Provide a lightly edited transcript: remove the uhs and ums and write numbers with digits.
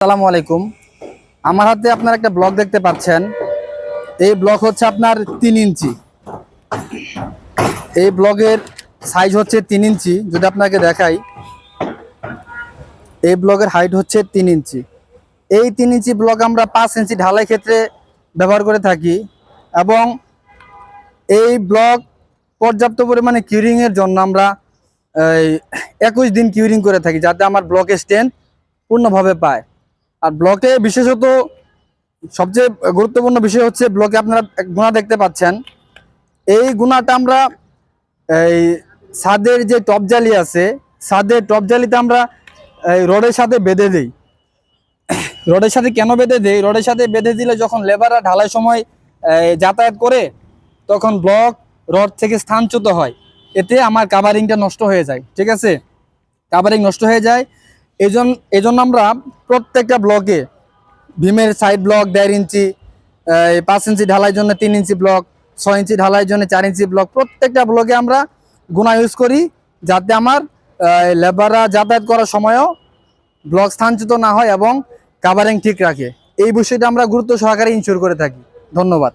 আসসালামু আলাইকুম। আমার হাতে আপনার একটা ব্লক দেখতে পাচ্ছেন। এই ব্লক হচ্ছে আপনার 3 ইঞ্চি। এই ব্লকের সাইজ হচ্ছে 3 ইঞ্চি। যদি আপনাকে দেখাই, এই ব্লকের হাইট হচ্ছে 3 ইঞ্চি। এই 3 ইঞ্চি ব্লক আমরা 5 ইঞ্চি ঢালাই ক্ষেত্রে ব্যবহার করে থাকি এবং এই ব্লক পর্যাপ্ত পরিমাণে কিউরিংয়ের জন্য আমরা 21 দিন কিউরিং করে থাকি, যাতে আমার ব্লকের স্ট্রেংথ পূর্ণভাবে পায়। আর ব্লকে বিশেষত সবচেয়ে গুরুত্বপূর্ণ বিষয় হচ্ছে, ব্লকে আপনারা গুণা দেখতে পাচ্ছেন। এই গুণাটা আমরা এই ছাদের যে টপ জালি আছে, ছাদের টপ জালিতে আমরা এই রডের সাথে বেঁধে দিই। রডের সাথে কেন বেঁধে দিই? রডের সাথে বেঁধে দিলে যখন লেবাররা ঢালাই সময় যাতায়াত করে, তখন ব্লক রড থেকে স্থানচ্যুত হয়। এতে আমার কাভারিংটা নষ্ট হয়ে যায়। ঠিক আছে, কাভারিং নষ্ট হয়ে যায়। এই জন্য আমরা প্রত্যেকটা ব্লকে ভীমের সাইড ব্লক 1.5 ইঞ্চি, 5 ইঞ্চি ঢালাইয়ের জন্য 3 ইঞ্চি ব্লক, 6 ইঞ্চি ঢালাইয়ের জন্য 4 ইঞ্চি ব্লক, প্রত্যেকটা ব্লকে আমরা গুণা ইউজ করি, যাতে আমার লেবাররা যাতায়াত করার সময়ও ব্লক স্থানচ্যুত না হয় এবং কাভারিং ঠিক রাখে। এই বিষয়টা আমরা গুরুত্ব সহকারে ইনশিওর করে থাকি। ধন্যবাদ।